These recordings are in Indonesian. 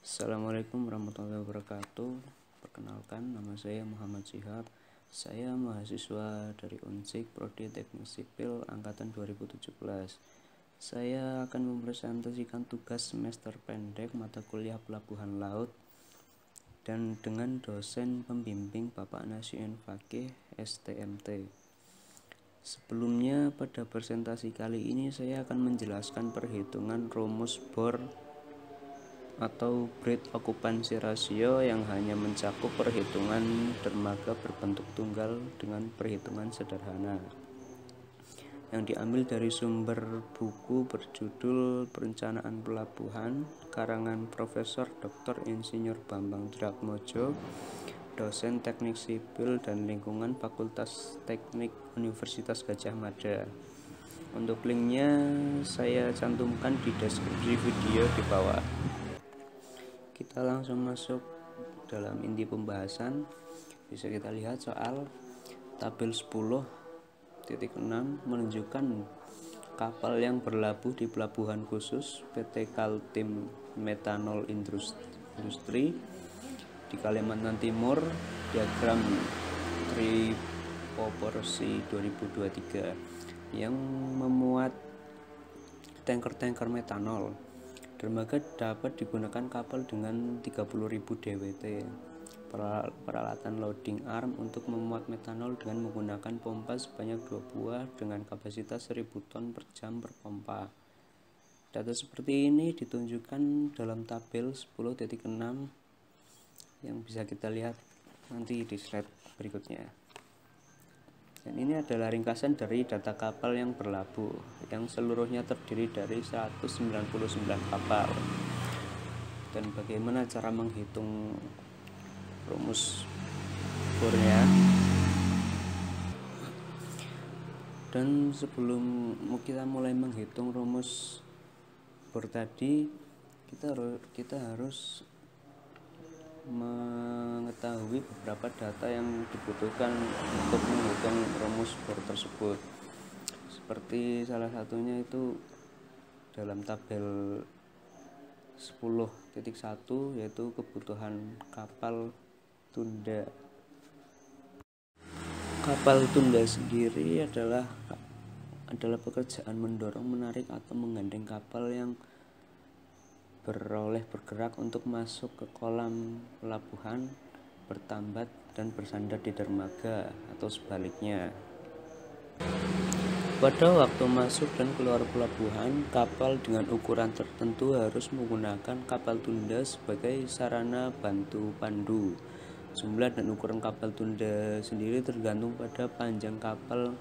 Assalamualaikum warahmatullahi wabarakatuh. Perkenalkan, nama saya Muhammad Syihab. Saya mahasiswa dari Unsik Prodi Teknik Sipil angkatan 2017. Saya akan mempresentasikan tugas semester pendek mata kuliah pelabuhan laut dan dengan dosen pembimbing Bapak Nasyuin Fakih STMT. Sebelumnya, pada presentasi kali ini saya akan menjelaskan perhitungan rumus bor atau breed occupancy ratio yang hanya mencakup perhitungan dermaga berbentuk tunggal dengan perhitungan sederhana, yang diambil dari sumber buku berjudul Perencanaan Pelabuhan karangan Profesor Dr. Insinyur Bambang Dratmojo, dosen Teknik Sipil dan Lingkungan Fakultas Teknik Universitas Gadjah Mada. Untuk linknya saya cantumkan di deskripsi video di bawah. Kita langsung masuk dalam inti pembahasan. Bisa kita lihat soal tabel 10.6 menunjukkan kapal yang berlabuh di pelabuhan khusus PT Kaltim Methanol Industri di Kalimantan Timur, diagram triproporsi 2023, yang memuat tanker-tanker metanol. Dermaga dapat digunakan kapal dengan 30.000 DWT. Peralatan loading arm untuk memuat metanol dengan menggunakan pompa sebanyak 2 buah dengan kapasitas 1000 ton per jam per pompa. Data seperti ini ditunjukkan dalam tabel 10.6 yang bisa kita lihat nanti di slide berikutnya. Dan ini adalah ringkasan dari data kapal yang berlabuh, yang seluruhnya terdiri dari 199 kapal. Dan bagaimana cara menghitung rumus bornya. Dan sebelum kita mulai menghitung rumus bor tadi, kita harus mengetahui beberapa data yang dibutuhkan untuk menghitung rumus bor tersebut. Seperti salah satunya itu dalam tabel 10.1, yaitu kebutuhan kapal tunda. Kapal tunda sendiri adalah pekerjaan mendorong, menarik atau menggandeng kapal yang bergerak untuk masuk ke kolam pelabuhan, bertambat dan bersandar di dermaga atau sebaliknya. Pada waktu masuk dan keluar pelabuhan, kapal dengan ukuran tertentu harus menggunakan kapal tunda sebagai sarana bantu pandu. Jumlah dan ukuran kapal tunda sendiri tergantung pada panjang kapal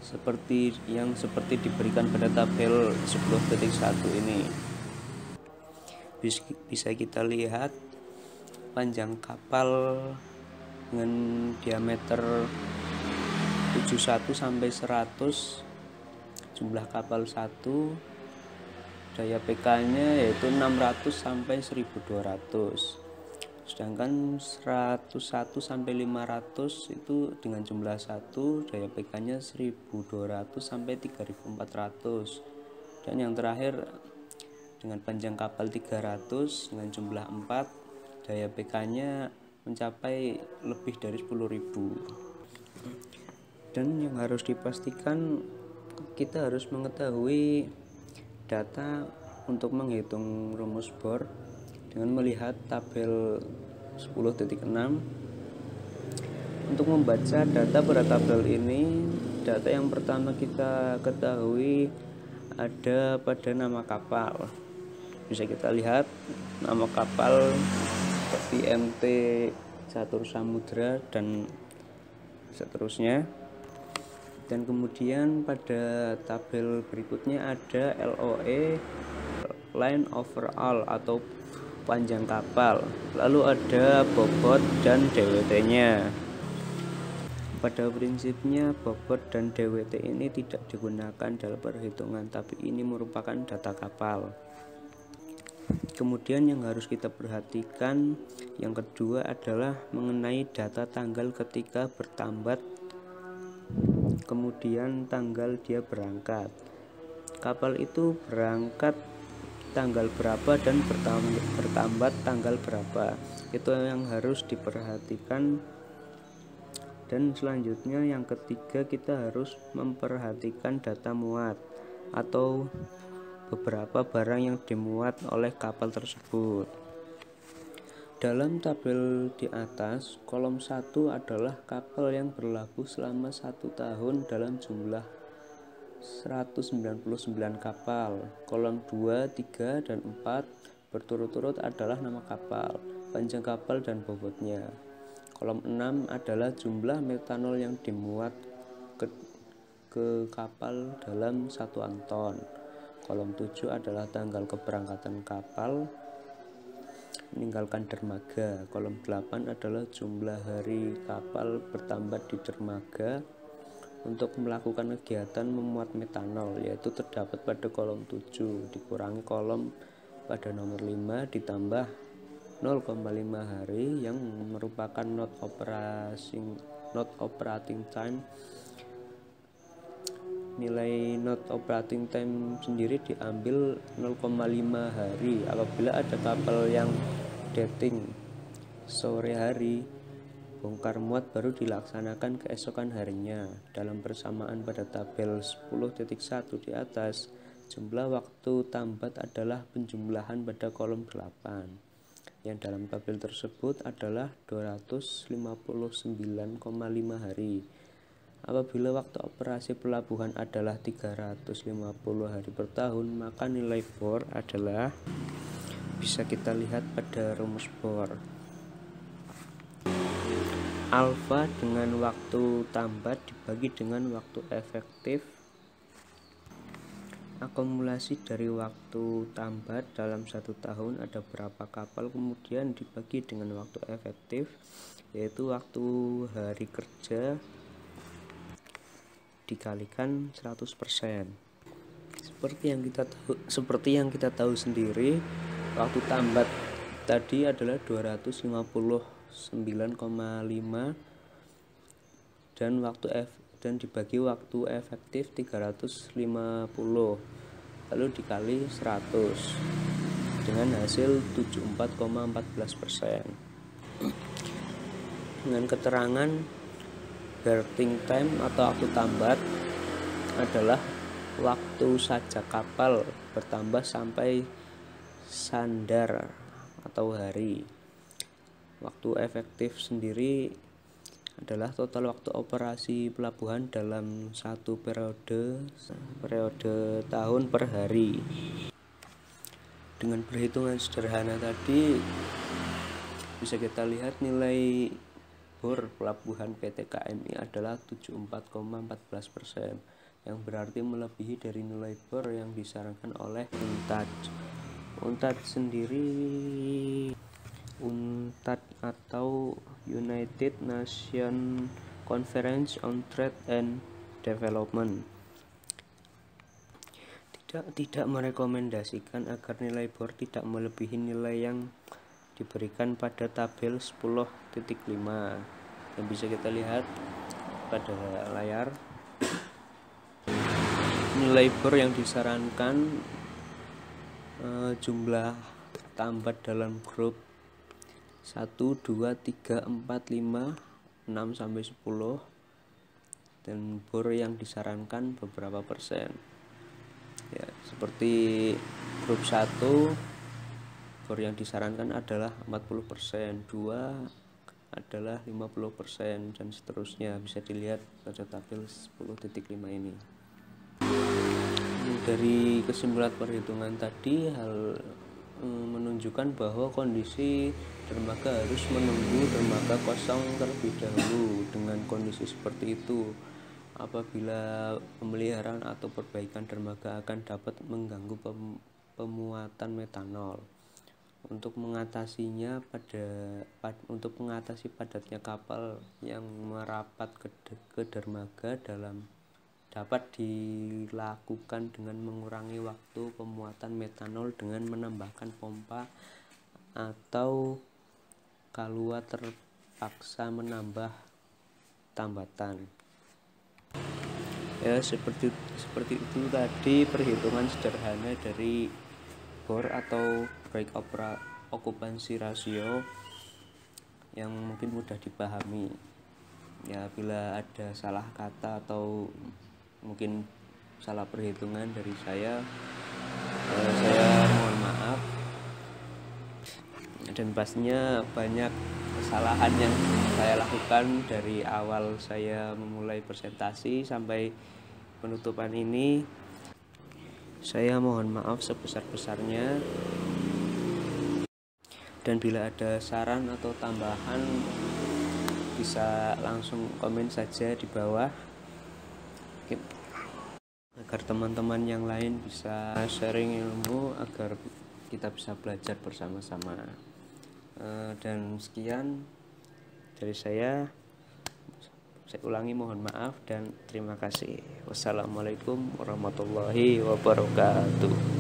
seperti diberikan pada tabel 10.1 ini. Bisa kita lihat panjang kapal dengan diameter 71 sampai 100, jumlah kapal 1, daya PK-nya yaitu 600 sampai 1200. Sedangkan 101 sampai 500 itu dengan jumlah 1, daya PK-nya 1200 sampai 3400. Dan yang terakhir dengan panjang kapal 300 dengan jumlah 4, daya PK-nya mencapai lebih dari 10.000. Dan yang harus dipastikan, kita harus mengetahui data untuk menghitung rumus bor dengan melihat tabel 10.6. Untuk membaca data pada tabel ini, data yang pertama kita ketahui ada pada nama kapal. Bisa kita lihat nama kapal seperti MT Catur Samudra dan seterusnya. Dan kemudian pada tabel berikutnya ada LOE, line overall atau panjang kapal, lalu ada bobot dan DWT-nya. Pada prinsipnya bobot dan DWT ini tidak digunakan dalam perhitungan, tapi ini merupakan data kapal. Kemudian yang harus kita perhatikan yang kedua adalah mengenai data tanggal ketika bertambat, kemudian tanggal dia berangkat. Kapal itu berangkat tanggal berapa dan bertambat tanggal berapa. Itu yang harus diperhatikan. Dan selanjutnya yang ketiga, kita harus memperhatikan data muat atau beberapa barang yang dimuat oleh kapal tersebut. Dalam tabel di atas, kolom 1 adalah kapal yang berlabuh selama 1 tahun dalam jumlah 199 kapal. Kolom 2, 3, dan 4 berturut-turut adalah nama kapal, panjang kapal, dan bobotnya. Kolom 6 adalah jumlah metanol yang dimuat ke kapal dalam 1 ton. Kolom 7 adalah tanggal keberangkatan kapal meninggalkan dermaga. Kolom 8 adalah jumlah hari kapal bertambat di dermaga untuk melakukan kegiatan memuat metanol, yaitu terdapat pada kolom 7 dikurangi kolom pada nomor 5 ditambah 0,5 hari yang merupakan not operating time. Nilai not operating time sendiri diambil 0,5 hari apabila ada kapal yang dating sore hari. Bongkar muat baru dilaksanakan keesokan harinya. Dalam persamaan pada tabel 10.1 di atas, jumlah waktu tambat adalah penjumlahan pada kolom 8 yang dalam tabel tersebut adalah 259,5 hari. Apabila waktu operasi pelabuhan adalah 350 hari per tahun, maka nilai bor adalah, bisa kita lihat pada rumus bor, alfa dengan waktu tambat dibagi dengan waktu efektif akumulasi dari waktu tambat dalam 1 tahun ada berapa kapal, kemudian dibagi dengan waktu efektif, yaitu waktu hari kerja dikalikan 100%. Seperti yang kita tahu sendiri, waktu tambat tadi adalah 259,5 dan dibagi waktu efektif 350, lalu dikali 100 dengan hasil 74,14%. Dengan keterangan berthing time atau waktu tambat adalah waktu saja kapal bertambah sampai sandar atau hari. Waktu efektif sendiri adalah total waktu operasi pelabuhan dalam 1 periode tahun per hari. Dengan perhitungan sederhana tadi bisa kita lihat nilai bor pelabuhan PT KMI adalah 74,14%, yang berarti melebihi dari nilai bor yang disarankan oleh UNTAD. UNTAD atau United Nations Conference on Trade and Development tidak merekomendasikan agar nilai bor tidak melebihi nilai yang diberikan pada tabel 10.5 yang bisa kita lihat pada layar. Nilai bor yang disarankan jumlah tambat dalam grup 1, 2, 3, 4, 5, 6 sampai 10, dan bor yang disarankan beberapa persen. Ya, seperti grup 1 bor yang disarankan adalah 40%, 2 adalah 50%, dan seterusnya. Bisa dilihat pada tabel 10.5 ini. Dari kesimpulan perhitungan tadi, hal menunjukkan bahwa kondisi dermaga harus menunggu dermaga kosong terlebih dahulu. Dengan kondisi seperti itu, apabila pemeliharaan atau perbaikan dermaga akan dapat mengganggu pemuatan metanol. Untuk mengatasi padatnya kapal yang merapat ke dermaga dapat dilakukan dengan mengurangi waktu pemuatan metanol dengan menambahkan pompa atau kalua terpaksa menambah tambatan. Ya, seperti itu tadi perhitungan sederhana dari bor atau break occupancy ratio yang mungkin mudah dipahami. Ya, bila ada salah kata atau mungkin salah perhitungan dari saya mohon maaf. Dan pastinya banyak kesalahan yang saya lakukan dari awal saya memulai presentasi sampai penutupan ini. Saya mohon maaf sebesar-besarnya. Dan bila ada saran atau tambahan bisa langsung komen saja di bawah agar teman-teman yang lain bisa sharing ilmu, agar kita bisa belajar bersama-sama. Dan sekian dari saya ulangi, mohon maaf dan terima kasih. Wassalamualaikum warahmatullahi wabarakatuh.